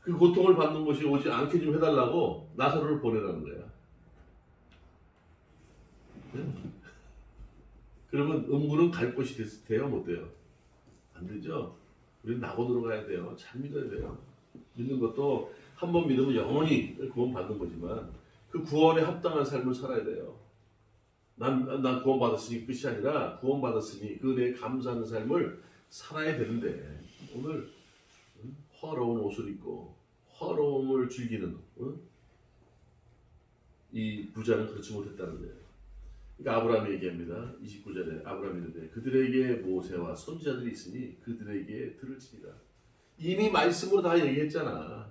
그 고통을 받는 것이 오지 않게 좀 해달라고 나사로를 보내라는 거야. 그러면 음부는 갈 곳이 돼요? 못 돼요? 안 되죠? 우리는 낙원으로 가야 돼요. 잘 믿어야 돼요. 믿는 것도 한 번 믿으면 영원히 구원받는 거지만 그 구원에 합당한 삶을 살아야 돼요. 난 구원받았으니 끝이 아니라 구원받았으니 그 은혜에 감사하는 삶을 살아야 되는데 오늘 화려운 옷을 입고 화려움을 즐기는 이 부자는 그렇지 못했다는 거예요. 그러니까 아브라함이 얘기합니다. 29절에 아브라함이 이르되 그들에게 모세와 선지자들이 있으니 그들에게 들을지니라. 이미 말씀으로 다 얘기했잖아.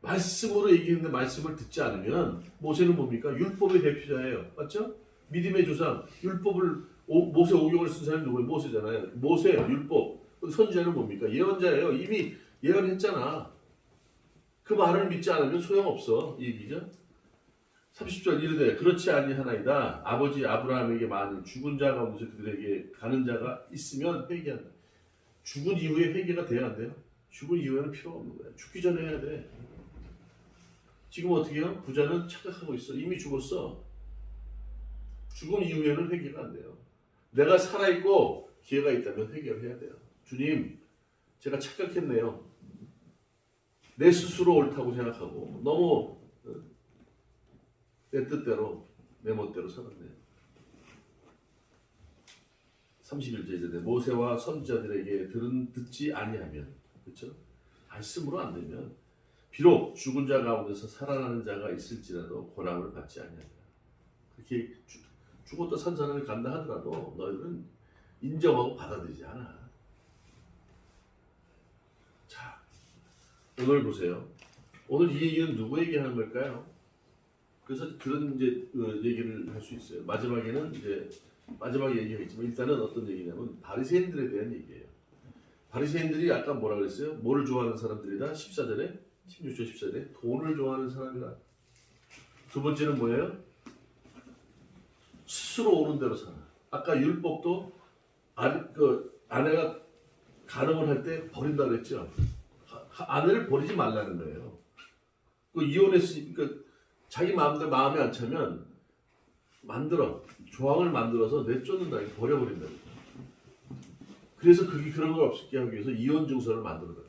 말씀으로 얘기했는데 말씀을 듣지 않으면 모세는 뭡니까? 율법의 대표자예요. 맞죠? 믿음의 조상. 율법을 모세 오경을 쓴 사람이 누구예요? 모세잖아요. 모세, 율법. 선지자는 뭡니까? 예언자예요. 이미 예언했잖아. 그 말을 믿지 않으면 소용없어. 이 얘기죠? 30절 이르되 그렇지 아니하나이다. 아버지 아브라함에게 만일 죽은 자 가운데서 그들에게 가는 자가 있으면 회개한다. 죽은 이후에 회개가 돼야 안 돼요? 죽은 이후에는 필요가 없는 거야. 죽기 전에 해야 돼. 지금 어떻게 해요? 부자는 착각하고 있어. 이미 죽었어. 죽은 이후에는 회개가 안 돼요. 내가 살아있고 기회가 있다면 회개를 해야 돼요. 주님, 제가 착각했네요. 내 스스로 옳다고 생각하고 너무 내 뜻대로 내 멋대로 살았네요. 31절에 이르되 모세와 선지자들에게 듣지 아니하면, 그렇죠? 말씀으로 안 되면 비록 죽은 자 가운데서 살아나는 자가 있을지라도 권함을 받지 아니하리라. 그렇게 죽었다 산 사람이 간다 하더라도 너희들은 인정하고 받아들이지 않아. 자, 오늘 보세요. 오늘 이 얘기는 누구에게 하는 걸까요? 그래서 그런 이제 얘기를 할 수 있어요. 마지막에는 이제 마지막에 얘기하겠지만 일단은 어떤 얘기냐면 바리새인들에 대한 얘기예요. 바리새인들이 아까 뭐라 그랬어요? 뭐를 좋아하는 사람들이다? 14절에 16절 14절에 돈을 좋아하는 사람이다. 두 번째는 뭐예요? 스스로 오는 대로 살아. 아까 율법도 아내가 간음을 할 때 버린다고 했죠. 아내를 버리지 말라는 거예요. 그 이혼했으니까 자기 마음대로 마음에 안 차면 조항을 만들어서 내쫓는다, 버려버린다. 그래서 그런 걸 없게 하기 위해서 이혼 증서를 만들어요.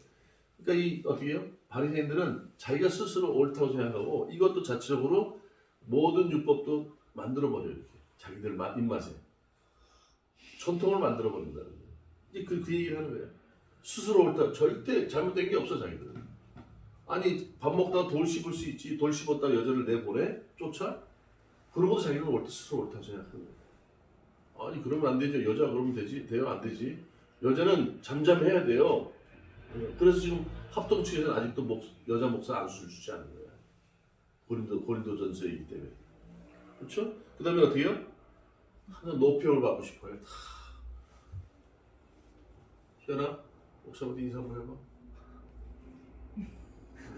그러니까 이 어떻게 해요? 바리새인들은 자기가 스스로 옳다고 생각하고 이것도 자체적으로 모든 율법도 만들어 버려요. 이렇게 자기들 입맛에 전통을 만들어 버린다는 거예요. 이제 그 얘기를 하는 거예요. 스스로 옳다, 절대 잘못된 게 없어 자기들은. 아니 밥 먹다가 돌 씹을 수 있지. 돌 씹었다가 여자를 내보내? 쫓아? 그러고도 자기는 스스로 옳다고 생각하는 거예요. 아니 그러면 안 되죠. 여자 그러면 되지? 돼요? 안 되지? 여자는 잠잠해야 돼요. 그래서 지금 합동 측에서는 아직도 여자 목사 안수를 주지 않는 거예요. 고린도전서이기 때문에. 그렇죠? 그 다음에 어떻게 해요? 하나 노평을 받고 싶어요. 희연아, 목사한테 인사 한번 해봐.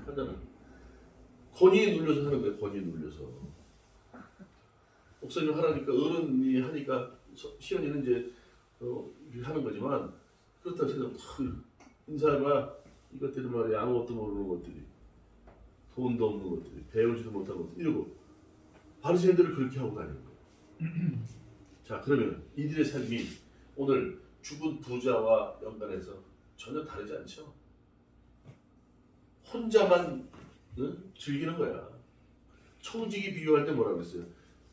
하잖아. 권위에 눌려서 하는 거예요. 권위에 눌려서. 목사님 하라니까 어른이 하니까 희연이는 이제 이렇게 하는 거지만 그렇다고 해서 인사해봐. 이것들이 말이야 아무것도 모르는 것들이, 돈도 없는 것들이, 배우지도 못한 것들 이러고 바리새인들을 그렇게 하고 다니는 거예요. 자, 그러면 이들의 삶이 오늘 죽은 부자와 연관해서 전혀 다르지 않죠? 혼자만 즐기는 거야. 청직이 비유할 때 뭐라고 했어요?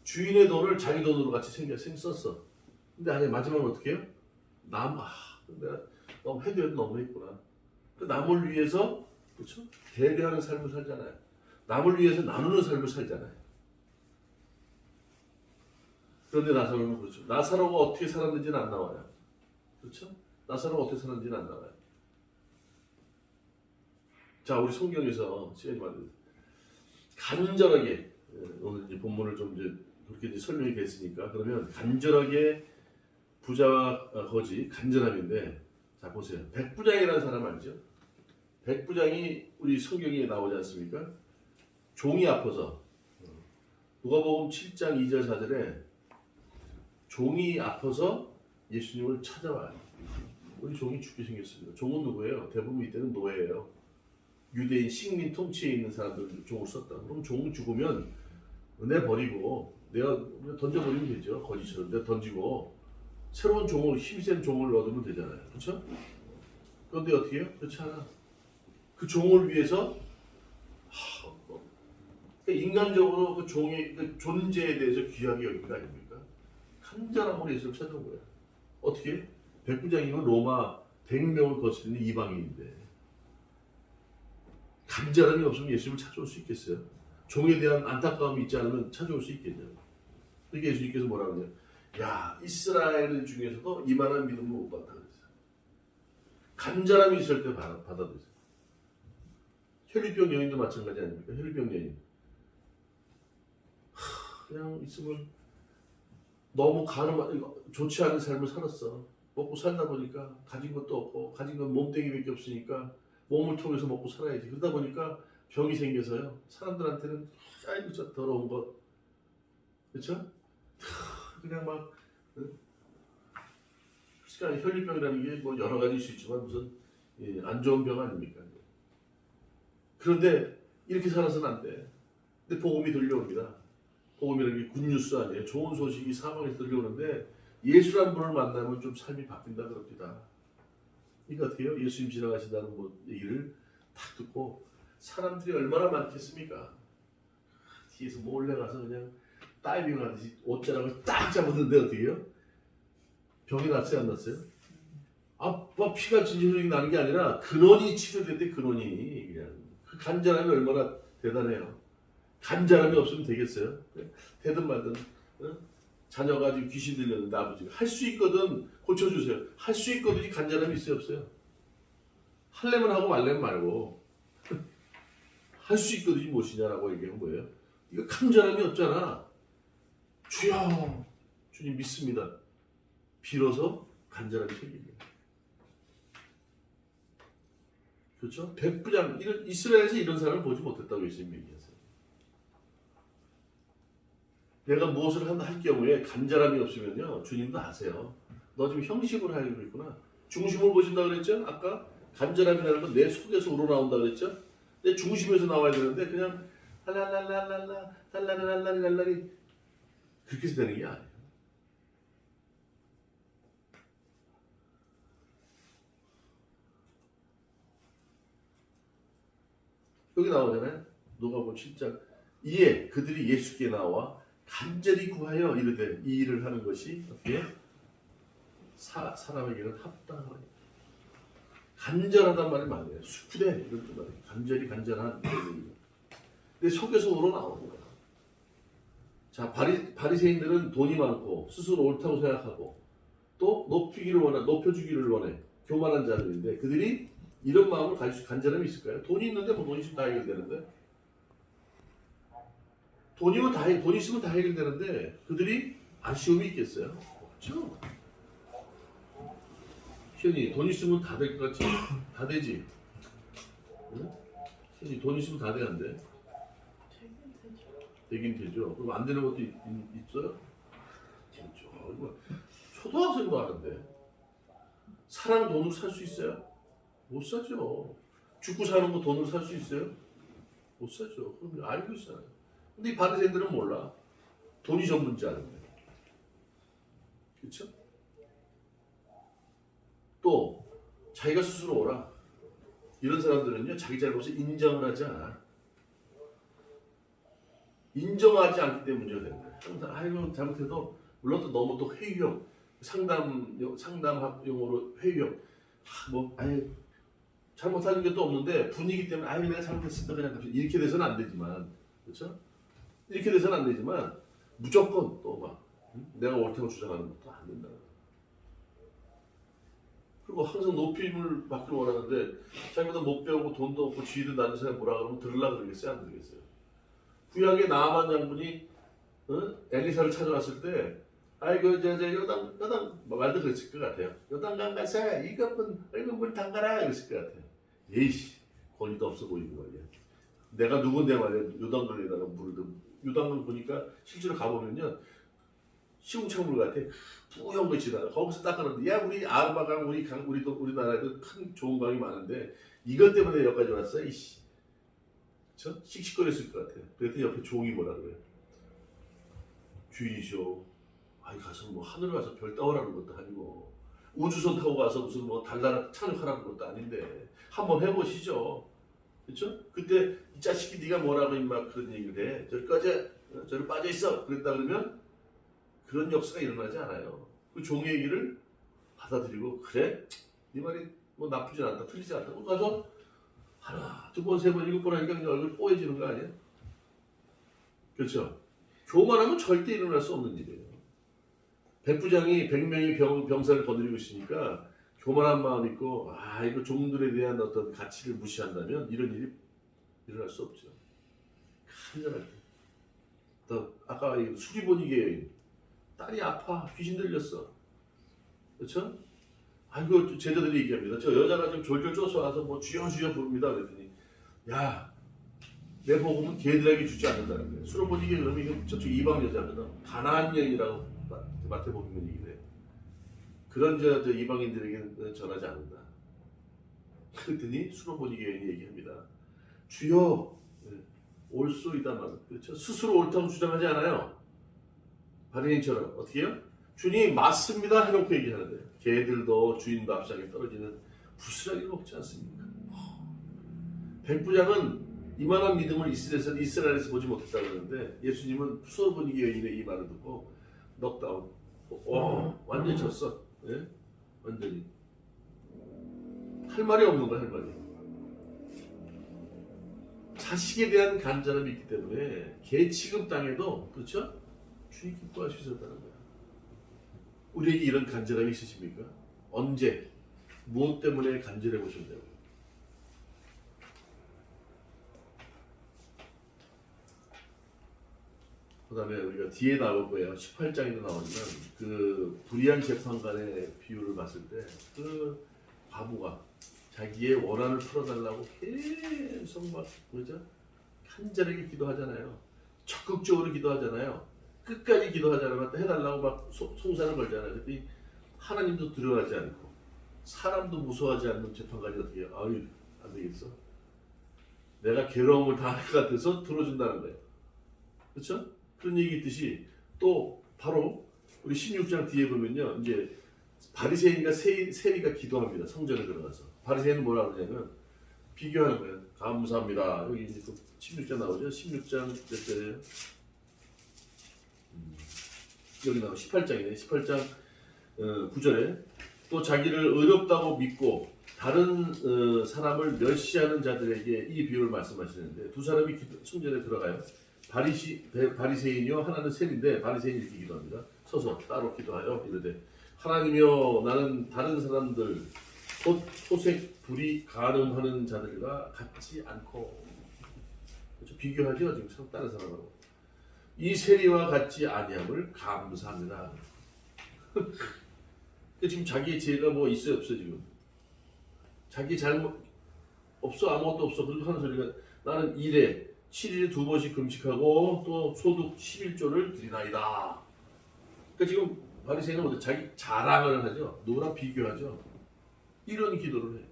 주인의 돈을 자기 돈으로 같이 썼어. 근데 아니 마지막은 어떻게 해요? 내가 너무 해도 너무 했구나. 그 남을 위해서, 그렇죠? 대대하는 삶을 살잖아요. 남을 위해서 나누는 삶을 살잖아요. 그런데 나사로는 그렇죠. 나사로가 어떻게 살았는지는 안 나와요. 그렇죠? 나사로가 어떻게 살았는지는 안 나와요. 자, 우리 성경에서 시간이 많은데 간절하게 오늘 이제 본문을 좀 이제 그렇게 이제 설명이 됐으니까 그러면 간절하게 부자와 거지 간절함인데, 자 보세요. 백부장이라는 사람 알죠? 백부장이 우리 성경에 나오지 않습니까? 종이 아파서 누가복음 7장 2절 4절에 종이 아파서 예수님을 찾아와요. 우리 종이 죽게 생겼습니다. 종은 누구예요? 대부분 이때는 노예예요. 유대인 식민 통치에 있는 사람들 종을 썼다. 그럼 종 죽으면 내 버리고 내가 던져버리면 되죠. 거지처럼 내가 던지고 새로운 종을, 힘센 종을 얻으면 되잖아요. 그렇죠? 그런데 어떻게 해요? 그렇지 않아. 그 종을 위해서 그러니까 인간적으로 그 종의 그 존재에 대해서 귀하게 여긴 거 아닙니까? 간절함으로 예수를 찾아온 거예요. 어떻게? 백부장이면 로마 100명을 거스르는 이방인인데 간절함이 없으면 예수님을 찾아올 수 있겠어요? 종에 대한 안타까움이 있지 않으면 찾아올 수 있겠냐? 그러니까 예수님께서 뭐라고 하냐? 야, 이스라엘 중에서도 이만한 믿음을 못 받다 그랬어요. 간절함이 있을 때 받아들였어요. 혈류병 여인도 마찬가지 아닙니까? 혈류병 여인. 그냥 있으면 너무 좋지 않은 삶을 살았어. 먹고 살다 보니까 가진 것도 없고 가진 건 몸뚱이밖에 없으니까 몸을 통해서 먹고 살아야지. 그러다 보니까 병이 생겨서요. 사람들한테는 아이고 저 더러운 것, 그렇죠? 그냥 막 그러니까 혈류병이라는 게 뭐 여러 가지 수 있지만 무슨 안 좋은 병 아닙니까? 그런데 이렇게 살아서는 안 돼. 근데 복음이 들려옵니다. 복음이라는 게 굿뉴스 아니에요. 좋은 소식이 사방에서 들려오는데 예수란 분을 만나면 좀 삶이 바뀐다 그럽니다. 그러니까 어떻게 해요? 예수님 지나가신다는 뭐 얘기를 딱 듣고 사람들이 얼마나 많겠습니까? 뒤에서 몰래 가서 그냥 다이빙 하듯이 옷자락을 딱 잡았는데 어떻게 해요? 병이 났어요 안 났어요? 뭐 피가 진실이 나는 게 아니라 근원이 치료됐대. 근원이 그냥 그 간절함이 얼마나 대단해요. 간절함이 없으면 되겠어요? 되든 말든 자녀가 지금 귀신 들렸는데 아버지가 할 수 있거든 고쳐주세요. 할 수 있거든이 간절함이 있어요 없어요? 하려면 하고 말려면 말고 할 수 있거든이 무엇이냐라고 얘기한 거예요. 이거 간절함이 없잖아. 주여 주님 믿습니다. 비로소 간절함이 생깁니다. 그렇죠? 백부장 이스라엘에서 이런 사람을 보지 못했다고 예수님 얘기했어요. 내가 무엇을 할 경우에 간절함이 없으면요 주님도 아세요. 너 지금 형식으로 하려고 있구나. 중심을 보신다 그랬죠? 아까 간절함이라는 건 내 속에서 우러나온다 그랬죠? 내 중심에서 나와야 되는데 그냥 할랄랄랄랄라 할랄랄랄랄랄리 그렇게 해서 되는 게 아니에요. 여기 나오잖아요. 누가복음 7장 이에 그들이 예수께 나와 간절히 구하여 이르되 이 일을 하는 것이 어떻게 사람에게는 합당하니 간절하단 말이 많아요. 수프대 이런 뜻 말이에요. 간절히 간절한 내 속에서 우러나오는 거야. 자 바리새인들은 돈이 많고 스스로 옳다고 생각하고 또 높여주기를 원해 교만한 자들인데 그들이 이런 마음을 가질 수 간절함이 있을까요? 돈이 있는데 뭐 돈 있으면 다 해결되는데 돈 있으면 다 해결되는데 그들이 아쉬움이 있겠어요? 없죠. 희연이 돈 있으면 다 될 것 같지? 다 되지? 응? 희연이 돈 있으면 다 돼 안 돼? 되긴 되죠. 그럼 안 되는 것도 있어요? 그렇죠. 초등학생도 하는데 사람 돈으로 살 수 있어요? 못 사죠. 죽고 사는 거 돈으로 살 수 있어요? 못 사죠. 그럼 알고 있어요. 근데 이 바리새인들은 몰라. 돈이 전부인지 아는 거예요. 그렇죠? 또 자기가 스스로 오라. 이런 사람들은요 자기 잘못을 인정을 하지 않아. 인정하지 않기 때문에 문제가 되는 거예요. 항상 아이고 잘못해도 물론 또 너무 또 회유형 상담용으로 회유형 아예 잘못하는 게 또 없는데 분위기 때문에 아예 내가 잘못했습니다 그냥 이렇게 돼서는 안 되지만 그렇죠? 이렇게 돼서는 안 되지만 무조건 또 막 내가 옳다고 주장하는 것도 안 된다. 그리고 항상 높임을 받기를 원하는데 자기보다 못 배우고 돈도 없고 지위도 낮은 사람이 뭐라 그러면 들으려고 그러겠어요? 안 들으겠어요? 구약의 나아만 장군이 엘리사를 찾아왔을 때 아이고 저 요단 말도 그랬을 것 같아요. 요단강 가서 이것은 물 담가라 그랬을 것 같아요. 예이씨 권위도 없어 보이고 말이야. 내가 누군데 말이야. 요단강에다가 물을 요단강 보니까 실제로 가보면요 시궁창물 같아. 뿌연 거 지나가. 거기서 닦아놨는데 야 우리 아르바강 우리나라에도 큰 좋은 강이 많은데 이것 때문에 여기까지 왔어 이씨. 저 씩씩거렸을 것 같아요. 그랬더니 옆에 종이 뭐라 그래요. 주인이시오. 아니 가서 뭐 하늘 가서 별 따오라는 것도 아니고 우주선 타고 가서 무슨 뭐 달나라 착륙하라는 것도 아닌데 한번 해보시죠. 그렇죠? 그때 이 자식이 네가 뭐라고 임마 그런 얘기를 해. 저기까지 저리 빠져 있어. 그랬다 그러면 그런 역사가 일어나지 않아요. 그 종의 얘기를 받아들이고 그래? 네 말이 뭐 나쁘진 않다. 틀리지 않다. 그럼 가서 하나, 두 번, 세 번, 일곱 번 하니까 그냥 얼굴 뽀얘지는 거 아니야? 그렇죠? 교만하면 절대 일어날 수 없는 일이에요. 백부장이 100명의 병사를 거느리고 있으니까 교만한 마음이 있고 이거 종들에 대한 어떤 가치를 무시한다면 이런 일이 일어날 수 없죠. 간절할 때. 또 아까 수리보니게 여인 딸이 아파 귀신 들렸어. 그렇죠? 아이고 제자들이 얘기합니다. 저 여자가 좀 졸졸 쫓아와서 뭐 주여 주여 부릅니다. 그랬더니 야 내 복음은 걔들에게 주지 않는다는 거예요. 수로보니게 그러면 이게 저쪽 이방 여자거든. 가나안 여인이라고 마태복음 얘기를 해요. 그런 저 이방인들에게는 전하지 않는다. 그랬더니 수로보니게 여인이 얘기합니다. 주여 옳소이다만 그렇죠? 스스로 옳다고 주장하지 않아요. 바리새인처럼 어떻게 해요? 주님 맞습니다 해놓고 얘기하는 거예요. 개들도 주인 밥상에 떨어지는 부스러기를 먹지 않습니까? 백부장은 이만한 믿음을 이스라엘에서 보지 못했다고 그러는데 예수님은 수로보니게 여인의 이 말을 듣고 넉다운 완전히 졌어. 예? 완전히 할 말이 없는 거야. 할 말이. 자식에 대한 간절함이 있기 때문에 개 취급당해도 그렇죠? 주님 기뻐할 수 있었다는 거야. 우리에게 이런 간절함이 있으십니까? 언제? 무엇 때문에 간절해 보셨냐고. 그 다음에 우리가 뒤에 나올 거예요. 18장에도 나오지만 그 불의한 재판관의 비유를 봤을 때 그 과부가 자기의 원한을 풀어달라고 계속 막 그죠? 간절하게 기도하잖아요. 적극적으로 기도하잖아요. 끝까지 기도하잖아요. 해달라고 막 송사를 걸잖아요. 그랬더니 하나님도 두려워하지 않고 사람도 무서워하지 않는 재판관이 어떻게 해요? 아유 안 되겠어. 내가 괴로움을 당할 것 같아서 들어준다는 거예요. 그렇죠? 그런 얘기 있듯이 또 바로 우리 16장 뒤에 보면요. 이제 바리새인과 세리가 기도합니다. 성전에 들어가서. 바리새인은 뭐라 그러냐면 비교하는 거예요. 감사합니다. 여기 이제 16장 나오죠. 16장 몇 절이에요? 여기 나오고 18장이네. 18장 9절에 또 자기를 의롭다고 믿고 다른 사람을 멸시하는 자들에게 이 비유를 말씀하시는데 두 사람이 성전에 들어가요. 바리새인이요 하나는 세리인데 바리새인이 이렇게 기도합니다. 서서 따로 기도하여 이르되 하나님이여 나는 다른 사람들 곧 토색 불이 간음하는 자들과 같지 않고 그렇죠? 비교하죠 지금 다른 사람하고 이 세리와 같지 아니함을 감사합니다. 지금 자기의 죄가 뭐 있어요 없어 지금 자기 잘못 없어 아무것도 없어 그래도 하는 소리가 나는 7일에 2번씩 금식하고 또 소득 11조를 드리나이다. 그러니까 지금 바리새인은 자기 자랑을 하죠. 누구랑 비교하죠. 이런 기도를 해요.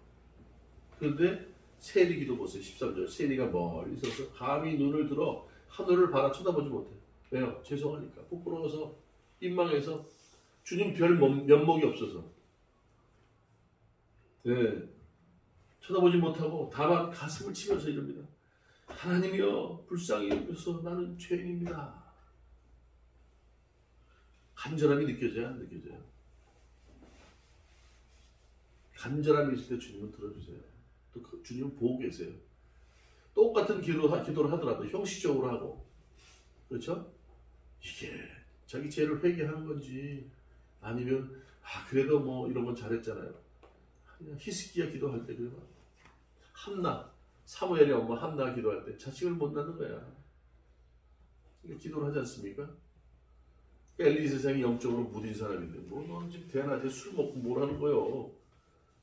그런데 세리 기도 보세요. 13절 세리가 멀리 서서 감히 눈을 들어 하늘을 바라 쳐다보지 못해. 왜요? 죄송하니까 부끄러워서 민망해서 주님 별 면목이 없어서 네. 쳐다보지 못하고 다만 가슴을 치면서 이럽니다. 하나님이여 불쌍히 여기서 나는 죄인입니다. 간절함이 느껴져야 안 느껴져요? 간절함이 있을 때 주님은 들어주세요. 또 주님은 보고 계세요. 똑같은 기도를 하더라도 형식적으로 하고 그렇죠? 이게 자기 죄를 회개한 건지 아니면 그래도 뭐 이런 건 잘했잖아요. 히스기야 기도할 때 그래 봐. 한나 사무엘의 엄마 한나 기도할 때 자식을 못 낳는 거야. 기도를 하지 않습니까? 엘리 세상이 영적으로 무딘 사람인데 너 지금 대낮에 술 먹고 뭘 하는 거요?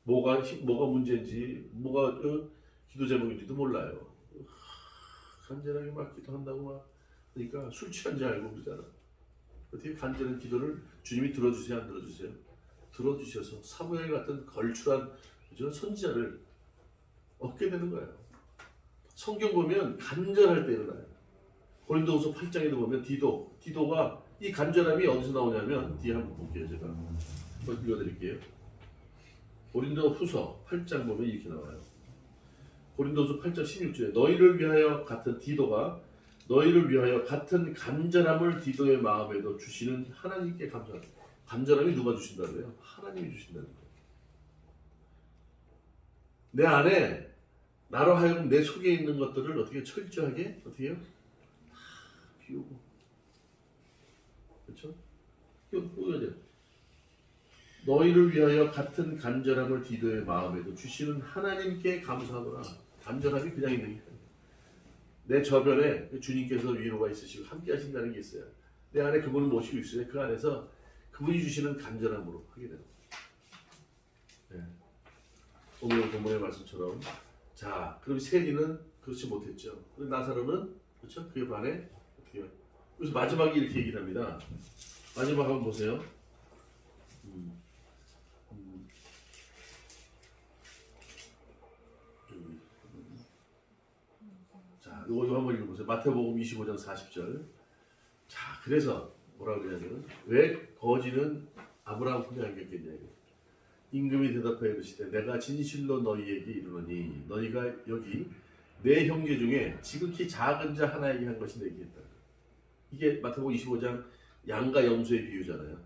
뭐가 문제인지 뭐가 기도 제목인지도 몰라요. 간절하게 막 기도한다고 막 그러니까 술 취한 줄 알고 그러잖아. 어떻게 간절한 기도를 주님이 들어주세요 안 들어주세요? 들어주셔서 사무엘 같은 걸출한 그죠? 선지자를 얻게 되는 거예요. 성경 보면 간절할 때 일어나요. 고린도후서 8장에도 보면 디도가 이 간절함이 어디서 나오냐면 뒤에 한번 볼게요. 제가 한번 읽어드릴게요. 고린도후서 8장 보면 이렇게 나와요. 고린도서 8장 16절에 너희를 위하여 같은 디도가 너희를 위하여 같은 간절함을 디도의 마음에도 주시는 하나님께 감사하다. 간절함이 누가 주신다고요? 하나님이 주신다는 거예요. 내 안에 나로 하여금 내 속에 있는 것들을 어떻게 철저하게 어떻게 해요? 다 비우고, 그렇죠? 보여야 돼요. 너희를 위하여 같은 간절함을 디도의 마음에도 주시는 하나님께 감사하노라. 간절함이 그냥 있는 게 아니에요. 내 저변에 주님께서 위로가 있으시고 함께 하신다는 게 있어요. 내 안에 그분을 모시고 있어요. 그 안에서 그분이 주시는 간절함으로 하게 되는 거예요. 네. 오늘 본문의 말씀처럼, 자, 그럼 세리는 그렇지 못했죠. 나사로는 그렇죠? 그에 반해 어떻게 해요? 그래서 마지막에 이렇게 얘기를 합니다. 마지막 한번 보세요. 자, 이거 한번 읽어보세요. 마태복음 25장 40절. 자, 그래서 뭐라고 그러냐면, 왜 거지는 아브라함 품에 안겼겠냐. 임금이 대답하여 이르시되 내가 진실로 너희에게 이르노니 너희가 여기 내 형제 중에 지극히 작은 자 하나에게 한 것이 내게 했다. 이게 마태복음 25장 양과 염소의 비유잖아요.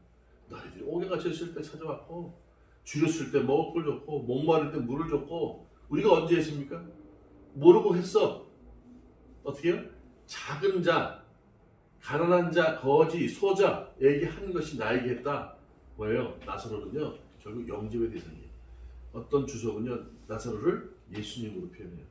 너희들이 옥에 갇혔을 때 찾아왔고, 줄였을 때 먹을 걸 줬고, 목마를 때 물을 줬고, 우리가 언제 했습니까? 모르고 했어. 어떻게 해요? 작은 자, 가난한 자, 거지, 소자에게 한 것이 나에게 했다. 뭐예요? 나사로는요, 결국 영접의 대상이에요. 어떤 주석은요, 나사로를 예수님으로 표현해요.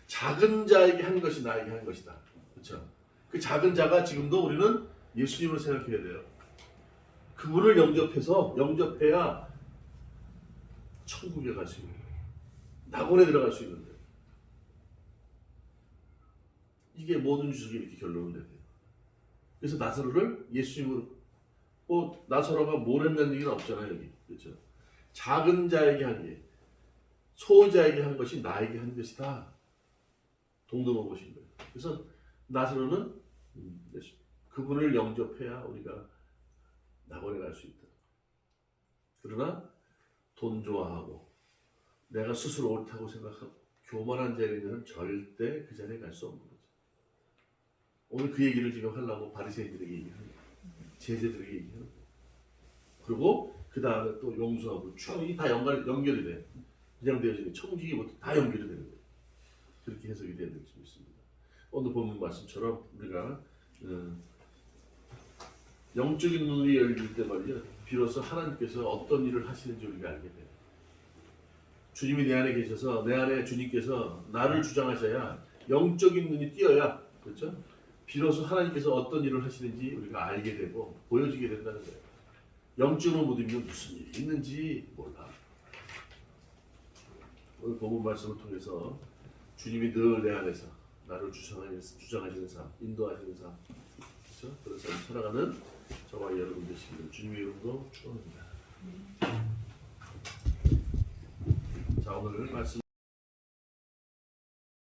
작은 자에게 한 것이 나에게 한 것이다. 그렇죠? 그 작은 자가 지금도 우리는 예수님으로 생각해야 돼요. 그분을 영접해야 천국에 갈 수 있는 거예요. 낙원에 들어갈 수 있는 거예요. 이게 모든 주석이 이렇게 결론을 내요. 그래서 나사로를 예수님으로, 나사로가 뭘 했다는 얘기는 없잖아요, 여기. 그렇죠? 작은 자에게 한 게, 소자에게 한 것이 나에게 한 것이다. 동등한 것인 거예요. 그래서 나사로는 그분을 영접해야 우리가 낙원에 갈 수 있다. 그러나 돈 좋아하고 내가 스스로 옳다고 생각하고 교만한 자리는 절대 그 자리에 갈 수 없는 거죠. 오늘 그 얘기를 지금 하려고 바리새인들에게 얘기하는 거예요. 제자들에게 얘기하는 거예요. 그리고 그 다음에 또 용서하고 추억이 다 연결이 돼. 그냥 되어지는 청지기 부터 다 연결이 되는 거예요. 그렇게 해석이 되는 줄 믿습니다. 오늘 본문 말씀처럼 우리가 영적인 눈이 열릴 때 말이야, 비로소 하나님께서 어떤 일을 하시는지 우리가 알게 돼요. 주님이 내 안에 계셔서, 내 안에 주님께서 나를 주장하셔야, 영적인 눈이 띄어야, 그렇죠? 비로소 하나님께서 어떤 일을 하시는지 우리가 알게 되고 보여지게 된다는 거예요. 영적으로 못 믿으면 무슨 일이 있는지 몰라. 오늘 본문 말씀을 통해서 주님이 늘 내 안에서 나를 주장하시는 삶, 인도하시는 삶, 그렇죠? 그런 삶을 살아가는 저와 여러분 되시기를 주님의 이름으로 축원합니다. 자, 오늘 말씀